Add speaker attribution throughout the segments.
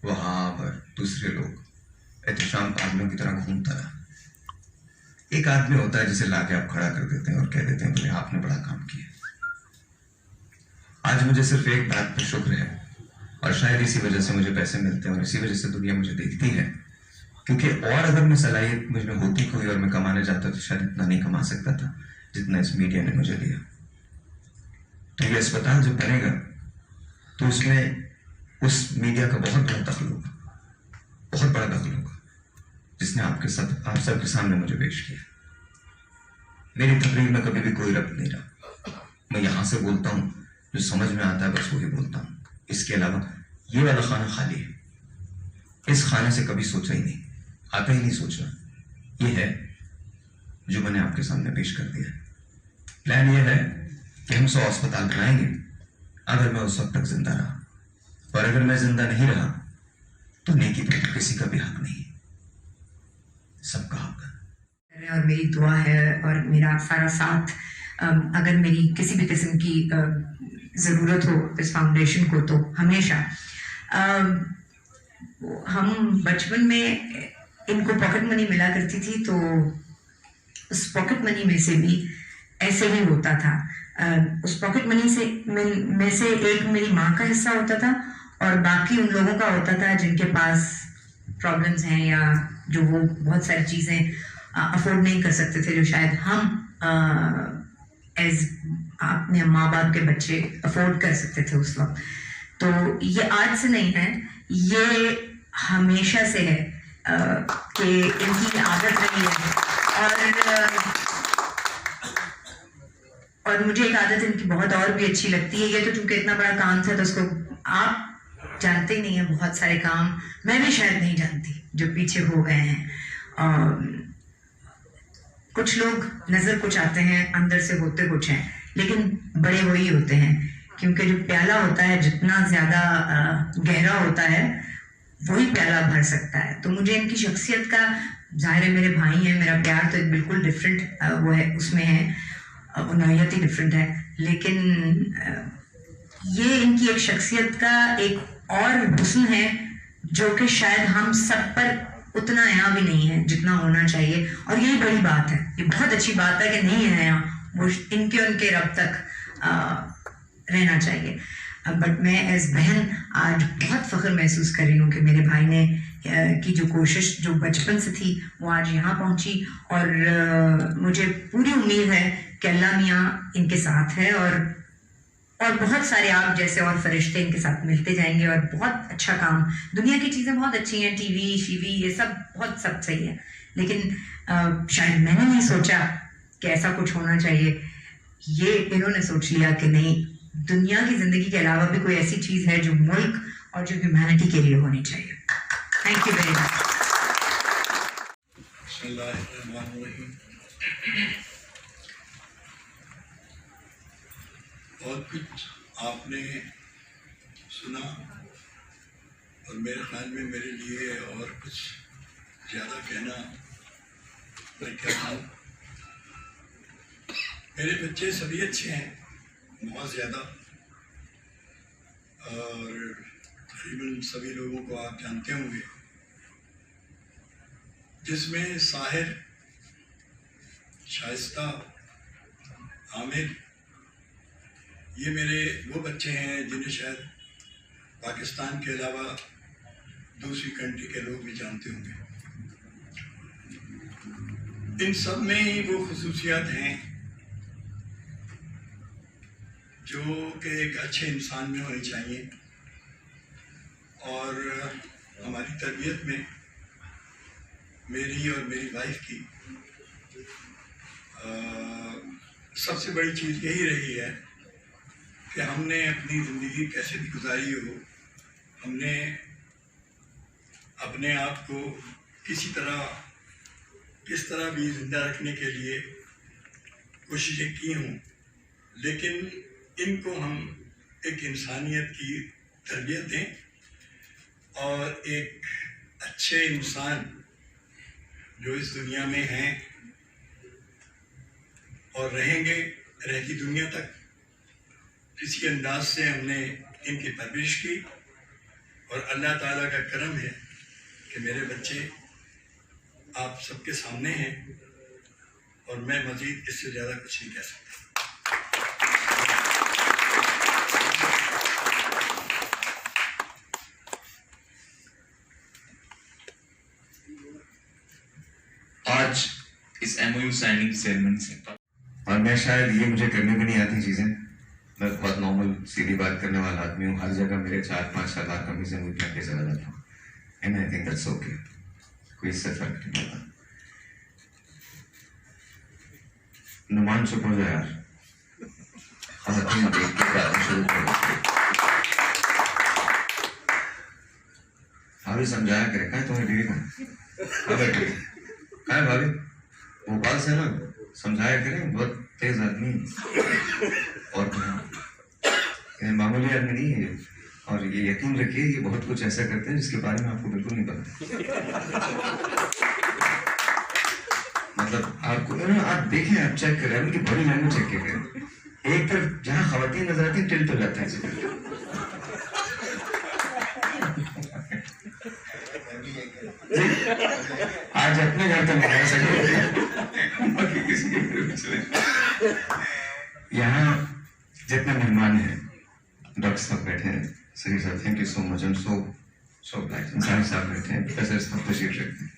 Speaker 1: वहां पर दूसरे लोग एहतशाम पागलों की तरह घूमता रहा। एक आदमी होता है जिसे लाके आप खड़ा कर देते हैं और कह देते हैं बोले आपने बड़ा काम किया। आज मुझे सिर्फ एक बात पर शुक्र है, और शायद इसी वजह से मुझे पैसे मिलते हैं और इसी वजह से दुनिया मुझे देखती है, क्योंकि और अगर मैं सलाहियत मुझ में होती कोई और मैं कमाने जाता तो शायद इतना नहीं कमा सकता था जितना इस मीडिया ने मुझे दिया। तो ये अस्पताल जब बनेगा तो उसमें उस मीडिया का बहुत बड़ा दखल होगा, बहुत बड़ा दखल होगा, जिसने आप सबके सामने मुझे पेश किया। मेरी तकरीर में कभी भी कोई रब्त नहीं रहा। मैं यहां से बोलता हूं जो समझ में आता है बस वही बोलता हूं। इसके अलावा ये वाला खाना खाली है, इस खाने से कभी सोचा ही नहीं, आता ही नहीं सोचना। ये है जो मैंने आपके सामने पेश कर दिया। प्लान ये है कि हम 100 अस्पताल बनाएंगे अगर मैं उस वक्त तक जिंदा रहा, और अगर मैं जिंदा नहीं रहा तो नेकी पे तो किसी का भी हक नहीं, सबका हक है।
Speaker 2: और मेरी दुआ है और मेरा सारा साथ, अगर मेरी किसी भी किस्म की ज़रूरत हो इस फाउंडेशन को तो हमेशा। हम बचपन में इनको पॉकेट मनी मिला करती थी, तो उस पॉकेट मनी में से भी ऐसे ही होता था। उस पॉकेट मनी से में से एक मेरी माँ का हिस्सा होता था और बाकी उन लोगों का होता था जिनके पास प्रॉब्लम्स हैं या जो वो बहुत सारी चीज़ें अफोर्ड नहीं कर सकते थे, जो शायद हम एज अपने माँ बाप के बच्चे अफोर्ड कर सकते थे उस वक्त। तो ये आज से नहीं है, ये हमेशा से है कि इनकी आदत रही है। और मुझे एक आदत इनकी बहुत और भी अच्छी लगती है। ये तो चूंकि इतना बड़ा काम था तो उसको आप जानते ही नहीं है, बहुत सारे काम मैं भी शायद नहीं जानती जो पीछे हो गए हैं। कुछ लोग नजर कुछ आते हैं, अंदर से होते कुछ हैं, लेकिन बड़े वही होते हैं, क्योंकि जो प्याला होता है जितना ज्यादा गहरा होता है वही प्याला भर सकता है। तो मुझे इनकी शख्सियत का, जाहिर है मेरे भाई हैं, मेरा प्यार तो एक बिल्कुल डिफरेंट वो है, उसमें है, नौयत ही डिफरेंट है, लेकिन ये इनकी एक शख्सियत का एक और हुस्न है जो कि शायद हम सब पर उतना यहाँ भी नहीं है जितना होना चाहिए। और यही बड़ी बात है, ये बहुत अच्छी बात है कि नहीं है यहाँ, वो इनके उनके रब तक रहना चाहिए। बट मैं एज बहन आज बहुत फ़ख्र महसूस कर रही हूँ कि मेरे भाई ने की जो कोशिश जो बचपन से थी वो आज यहाँ पहुँची, और मुझे पूरी उम्मीद है कि अल्लाह मियाँ इनके साथ है, और बहुत सारे आप जैसे और फरिश्ते इनके साथ मिलते जाएंगे, और बहुत अच्छा काम। दुनिया की चीज़ें बहुत अच्छी हैं, टीवी शीवी ये सब बहुत सब सही है, लेकिन शायद मैंने नहीं सोचा कि ऐसा कुछ होना चाहिए। ये इन्होंने सोच लिया कि नहीं, दुनिया की ज़िंदगी के अलावा भी कोई ऐसी चीज़ है जो मुल्क और जो ह्यूमैनिटी के लिए होनी चाहिए। Thank you very much.
Speaker 3: बहुत कुछ आपने सुना और मेरे ख्याल में मेरे लिए और कुछ ज़्यादा कहना मैं क्या कहूँ। मेरे बच्चे सभी अच्छे हैं, बहुत ज़्यादा, और तकरीबन सभी लोगों को आप जानते होंगे, जिसमें साहिर, शाइस्ता, आमिर, ये मेरे वो बच्चे हैं जिन्हें शायद पाकिस्तान के अलावा दूसरी कंट्री के लोग भी जानते होंगे। इन सब में ही वो खुसूसियात हैं जो कि एक अच्छे इंसान में होनी चाहिए, और हमारी तरबियत में मेरी और मेरी वाइफ की सबसे बड़ी चीज़ यही रही है कि हमने अपनी ज़िंदगी कैसे भी गुजारी हो, हमने अपने आप को किस तरह भी ज़िंदा रखने के लिए कोशिशें की हों, लेकिन इनको हम एक इंसानियत की तरबियत दें और एक अच्छे इंसान जो इस दुनिया में हैं और रहेगी दुनिया तक, इसी अंदाज से हमने इनकी परवरिश की। और अल्लाह ताला का करम है कि मेरे बच्चे आप सबके सामने हैं और मैं मजीद इससे ज़्यादा कुछ नहीं कह सकता।
Speaker 4: आज इस MOU साइनिंग सेरेमनी से
Speaker 1: और मैं शायद ये मुझे करने भी नहीं आती चीजें, मैं बहुत नॉर्मल सीधी बात करने वाला आदमी हूँ। हर जगह मेरे 4-5 सलवार कमीजें मुझ पहन के चला जाता हूँ, and I think that's okay, कोई इससे फर्क नहीं पड़ता। नुमान चुप हो जाए यार, खवातीन देख के बातें शुरू करो। भाभी समझाया करे, कहा तुम्हें बीवी का काय भाभी भोपाल से ना, समझाया करें, बहुत तेज आदमी और ये मामूली आदमी नहीं है। और ये यकीन रखिए, ये बहुत कुछ ऐसा करते हैं जिसके बारे में आपको बिल्कुल नहीं पता। मतलब आपको ना, आप देखें, आप चेक करें, उनकी बॉडी लैंग्वेज चेक करें। एक तरफ जहाँ खवातीन नजर आती है टिल्ट हो जाता है। आज अपने घर तक मना सके, बाकी किसी के घर में चले। यहाँ जितने मेहमान हैं, डॉक्टर साहब बैठे हैं, सही साहब, thank you so much, and so black. इंसानी साहब बैठे हैं, प्रोफेसर साहब तशरीफ रखते हैं,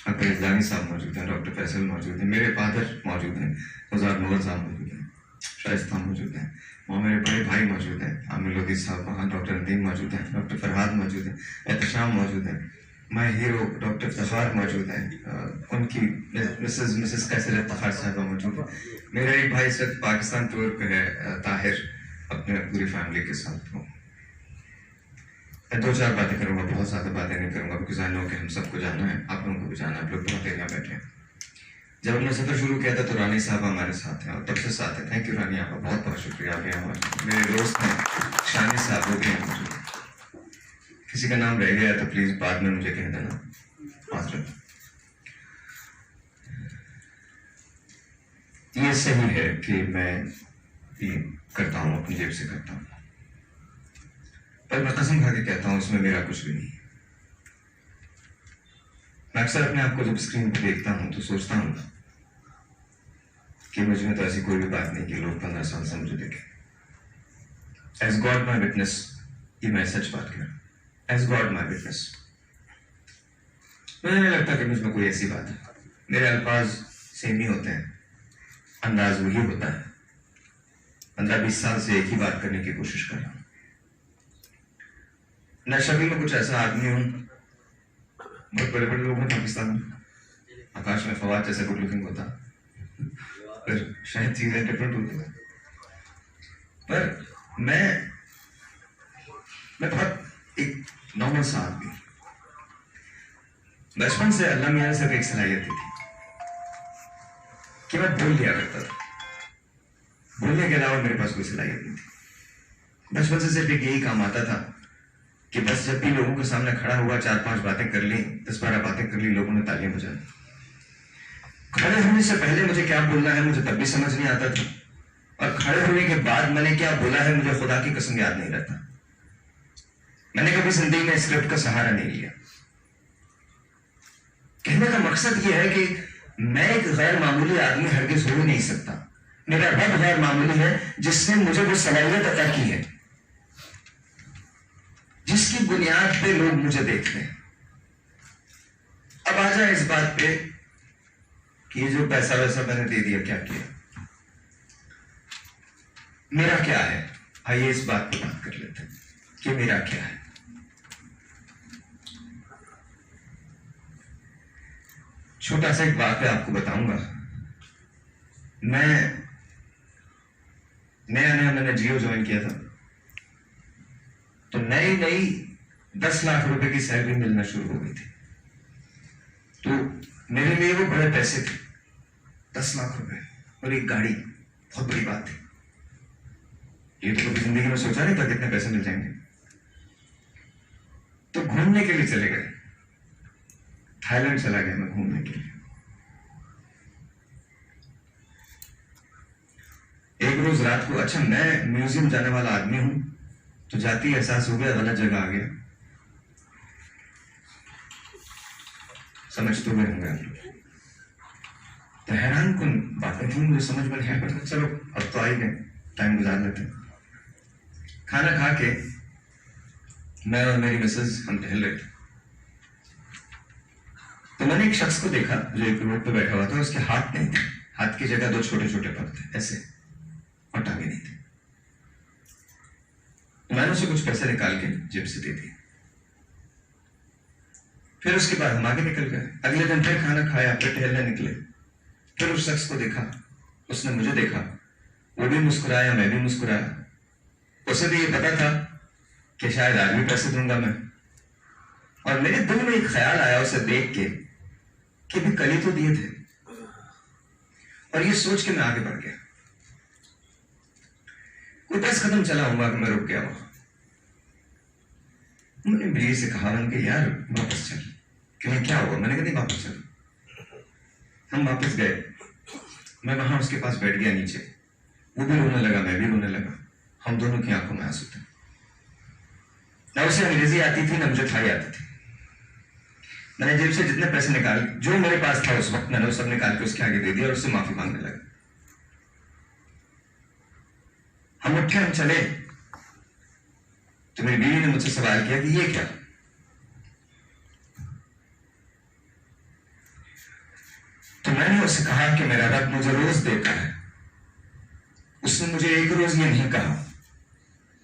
Speaker 1: और फैजानी साहब मौजूद हैं, डॉक्टर फैसल मौजूद हैं, मेरे फादर मौजूद हैं, गुजार नूर साहब मौजूद हैं, शाइस्ता मौजूद हैं, वहाँ मेरे बड़े भाई मौजूद हैं, आमिर लोधी साहब, वहाँ डॉक्टर नदीम मौजूद हैं, डॉक्टर फरहाद मौजूद हैं, एहतशाम मौजूद हैं, माय हीरो डॉक्टर फ़ख़ार मौजूद हैं, उनकी मिसेस कैसर फ़ख़ार साहबा मौजूद हैं, मेरा एक भाई सिर्फ पाकिस्तान टूर पे है, ताहिर, अपने पूरी फैमिली के साथ। मैं 2-4 बातें करूँगा, बहुत ज़्यादा बातें नहीं करूँगा, क्योंकि जान लो कि हम सबको जाना है, आप लोगों को भी जाना है, आप लोग बहुत एरिया बैठे हैं। जब हमने सफ़र शुरू किया था तो रानी साहब हमारे साथ हैं, और तब से साथ हैं। थैंक यू रानी, आपका बहुत बहुत शुक्रिया। आप यहाँ हमारे मेरे दोस्त हैं शानी साहब, वो भी हैं मौजूद। किसी का नाम रह गया तो प्लीज बाद में मुझे कह देना, माजरत। ये सही है कि मैं ये करता हूँ, अपनी जेब से करता हूँ, पर मैं कसम खा के कहता हूँ इसमें मेरा कुछ भी नहीं। मैं अक्सर अपने आप को जब स्क्रीन पर देखता हूँ तो सोचता हूँ कि मुझे में तो ऐसी कोई भी बात नहीं कि लोग 15 साल से मुझे देखें। एज गॉड माई विटनेस, ये मैं सच बात कह रहा हूँ, एज गॉड माई विटनेस, मुझे नहीं लगता कि मुझमें कोई ऐसी बात है। मेरे अल्फाज सेम ही होते हैं, अंदाज वही होता है। 15-20 साल से एक ही बात करने की कोशिश कर रहा हूँ। न शक्ल में कुछ ऐसा आदमी हूँ, बहुत बड़े बड़े लोग हैं पाकिस्तान में, आकाश में फवाद जैसा गुड लुकिंग होता, पर शायद चीजें डिफरेंट होती हैं। पर मैं बहुत एक नॉर्मल सा आदमी। बचपन से अल्लाह मियां ने सिर्फ एक सलाहियत दी थी कि मैं बोल लिया करता था, बोलने के अलावा मेरे पास कोई सलाहियत नहीं थी। बचपन से सिर्फ एक यही काम आता था कि बस जब भी लोगों के सामने खड़ा हुआ, 4-5 बातें कर ली, 10-12 बातें कर ली, लोगों ने तालियां बजा दी। खड़े होने से पहले मुझे क्या बोलना है मुझे तब भी समझ नहीं आता था, और खड़े होने के बाद मैंने क्या बोला है मुझे खुदा की कसम याद नहीं रहता। मैंने कभी जिंदगी में स्क्रिप्ट का सहारा नहीं लिया। कहने का मकसद यह है कि मैं एक गैर मामूली आदमी हरगिज हो ही नहीं सकता। मेरा रब गैर मामूली है जिसने मुझे वो सलाहियत अता की है जिसकी बुनियाद पे लोग मुझे देखते हैं। अब आ जाए इस बात पे कि ये जो पैसा वैसा मैंने दे दिया, क्या किया, मेरा क्या है। आइए इस बात पे बात कर लेते हैं कि मेरा क्या है। छोटा सा एक वाक़या आपको बताऊंगा। मैं नया मैंने जियो ज्वाइन किया था, तो नई 10 लाख रुपए की सैलरी मिलना शुरू हो गई थी। तो मेरे लिए वो बड़े पैसे थे, 10 लाख रुपए और एक गाड़ी, बहुत बड़ी बात थी। ये तो कभी जिंदगी में सोचा नहीं था कितने पैसे मिल जाएंगे। तो घूमने के लिए चले गए, थाईलैंड चला गया मैं घूमने के लिए। एक रोज रात को, अच्छा मैं म्यूजियम जाने वाला आदमी हूं, तो जाती एहसास हो गया गलत जगह आ गया। समझ तो गए होंगे आप लोग। तो हैरान कौन बातें थी मुझे समझ में नहीं आया, पर चलो अब तो आ ही गए, टाइम गुजार लेते हैं। खाना खा के मैं और मेरी मिसेज हम टहल रहे थे, तो मैंने एक शख्स को देखा जो एक रोड पे बैठा हुआ था। उसके हाथ नहीं थे, हाथ की जगह 2 छोटे छोटे पग थे ऐसे, और टांगे नहीं थे। तो मैंने उसे कुछ पैसे निकाल के जेब से दे दिए। फिर उसके बाद हम आगे निकल गए। अगले दिन फिर खाना खाया, फिर टहलने निकले। फिर उस शख्स को देखा, उसने मुझे देखा, वो भी मुस्कुराया, मैं भी मुस्कुराया। उसे भी ये पता था कि शायद आज भी पैसे दूंगा मैं। और मेरे दिल में एक ख्याल आया उसे देख के कि भी कल ही तो दिए थे, और ये सोच के मैं आगे बढ़ गया। कोई 10 कदम चला होगा कि मैं रुक गया वहां। मैंने ब्रीज से कहा कि यार वापस चल। क्यों, क्या हुआ? मैंने कहा नहीं वापस चलो। हम वापस गए। मैं वहां उसके पास बैठ गया नीचे। वो भी रोने लगा, मैं भी रोने लगा। हम दोनों की आंखों में आंसू थे। ना उसे अंग्रेजी आती थी, ना मुझे थाई आती थी। मैंने जेब से जितने पैसे निकाल, जो मेरे पास था उस वक्त, मैंने वो सब निकाल के उसके आगे दे दिया और उससे माफी मांगने लगा। हम उठे, हम चले, तो मेरी बीवी ने मुझसे सवाल किया कि ये क्या? तो मैंने उसे कहा कि मेरा रब मुझे रोज देता है। उसने मुझे एक रोज ये नहीं कहा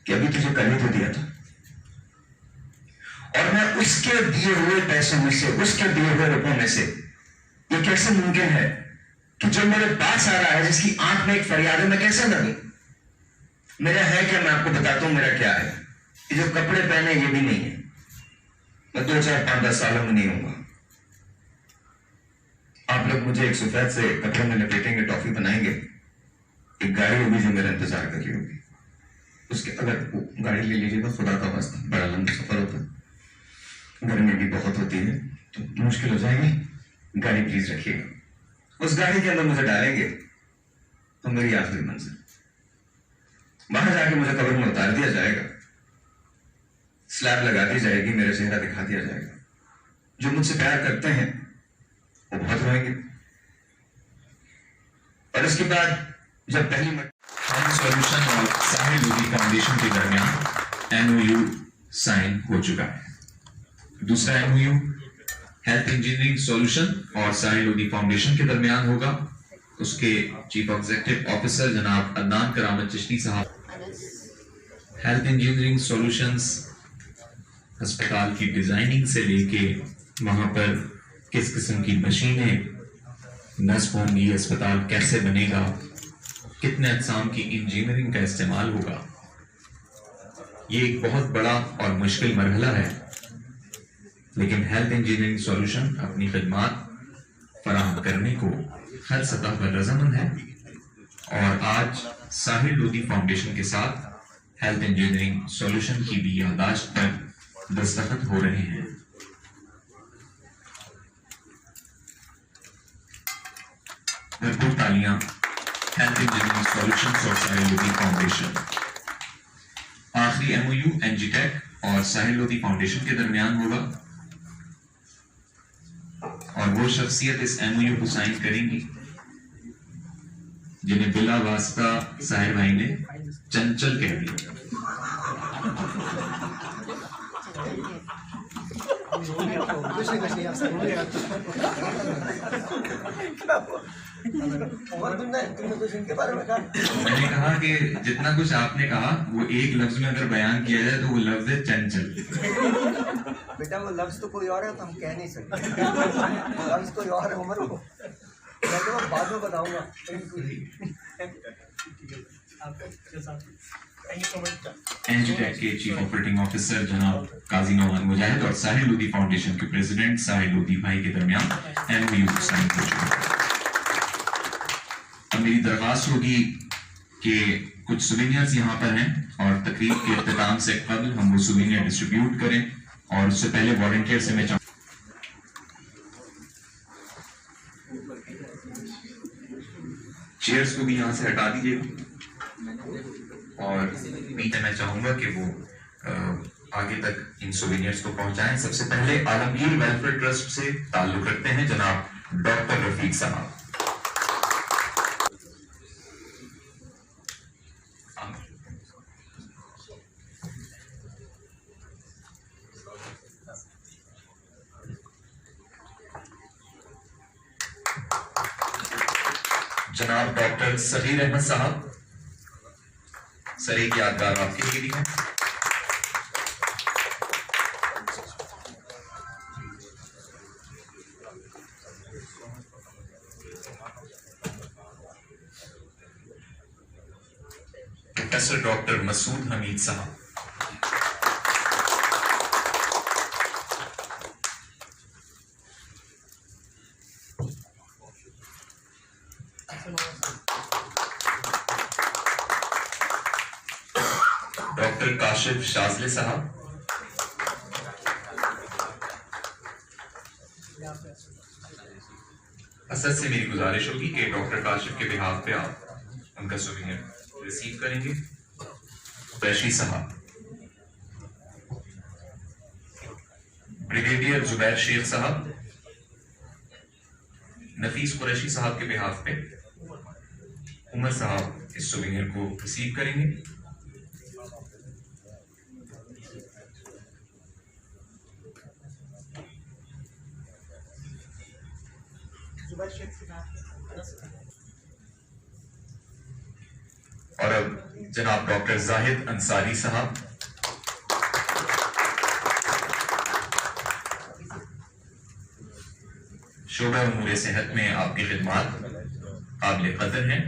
Speaker 1: कि अभी तुझे कल ही तो दिया था। और मैं उसके दिए हुए पैसों में से, उसके दिए हुए रुपयों में से, ये कैसे मुमकिन है कि जो मेरे पास आ रहा है, जिसकी आंख में एक फरियाद है, मैं कैसे न दूं? मेरा है क्या? मैं आपको बताता हूं मेरा क्या है। ये जो कपड़े पहने ये भी नहीं है। मैं 2, 4, 5, 10 सालों में नहीं होऊंगा। आप लोग मुझे एक सफेद से कपड़े में लपेटेंगे, टॉफी बनाएंगे, एक गाड़ी होगी जो मेरा इंतजार कर रही होगी। उसके अगर गाड़ी ले लीजिएगा, खुदा का वास्ता, बड़ा लंबा सफर होता है, गर्मी भी बहुत होती है, तो मुश्किल हो जाएगी। गाड़ी प्लीज रखिएगा। उस गाड़ी के अंदर मुझे डालेंगे तो मेरी आखिरी मंजिल, बाहर जाके मुझे कब्र में उतार दिया जाएगा, स्लैब लगा दी जाएगी, मेरा चेहरा दिखा दिया जाएगा। जो मुझसे प्यार करते हैं वो बहुत रोएंगे। और उसके बाद जब पहली
Speaker 4: सॉल्यूशन और साहिल लोधी फाउंडेशन के दरमियान एमओयू साइन हो चुका है। दूसरा एमओयू हेल्थ इंजीनियरिंग सॉल्यूशन और साहिल लोधी फाउंडेशन के दरमियान होगा। उसके चीफ एग्जीक्यूटिव ऑफिसर जनाब अदनान करामत चिश्ती साहब। हेल्थ इंजीनियरिंग सॉल्यूशंस अस्पताल की डिजाइनिंग से लेके वहां पर किस किस्म की मशीनें नस्ब होंगी, अस्पताल कैसे बनेगा, कितने अक़साम की इंजीनियरिंग का इस्तेमाल होगा, ये एक बहुत बड़ा और मुश्किल मरहला है। लेकिन हेल्थ इंजीनियरिंग सॉल्यूशन अपनी खिदमात फराहम करने को हर सतह पर रजामंद है। और आज साहिल लोधी फाउंडेशन के साथ हेल्थ इंजीनियरिंग सॉल्यूशन की भी याददाश्त पर दस्तखत हो रहे हैं। भरपूर तालियां हेल्थ इंजीनियरिंग सॉल्यूशंस और साहिल लोधी फाउंडेशन। आखिरी एमओयू एनजीटेक और साहिल लोधी फाउंडेशन के दरमियान होगा और वो शख्सियत इस एमओयू को साइन करेंगी जिन्हें बिला वास्ता साहिर भाई ने चंचल कह दिया। मैंने कहा कि जितना कुछ आपने कहा वो एक लफ्ज में अगर बयान किया जाए तो वो लफ्ज है चंचल।
Speaker 5: बेटा वो लफ्ज तो कोई और है तो हम कह नहीं सकते, वो लफ्ज कोई और है उमर को, मैं तो बाद में बताऊंगा।
Speaker 4: एनजीटेक के चीफ ऑपरेटिंग ऑफिसर जनाब काजी नौमान मुजाहिद और साहिल लोधी फाउंडेशन के प्रेसिडेंट साहिल लोधी भाई के दरमियान एमओयू साइन हो चुका है। अब मेरी दरख्वास्त होगी कि कुछ सुवेनियर्स यहाँ पर हैं और तकरीब के इख्तिताम से कबल हम वो सुवेनियर डिस्ट्रीब्यूट करें। और उससे पहले वॉलंटियर से मैं चेयर्स को भी यहाँ से हटा दीजिएगा और बीच में मैं चाहूंगा कि वो आगे तक इन सोवेनियर्स को पहुंचाएं। सबसे पहले आलमगीर वेलफेयर ट्रस्ट से ताल्लुक रखते हैं जनाब डॉक्टर रफीक साहब। जनाब डॉक्टर सगीर अहमद साहब, सर एक यादगार आपके लिए भी है। प्रोफेसर डॉक्टर मसूद हमीद साहब, डॉक्टर काशिफ शाजले साहब, असद से मेरी गुजारिश होगी कि डॉक्टर काशिफ के बिहाफ पे आप उनका सोवेनियर रिसीव करेंगे। कुरैशी साहब, ब्रिगेडियर जुबैर शेख साहब, नफीस कुरैशी साहब के बिहाफ पे उमर साहब इस सोवेनियर को रिसीव करेंगे। और अब जनाब डॉक्टर जाहिद अंसारी साहब, शोबा उमूर सेहत में आपकी खिदमत काबिल कदर हैं।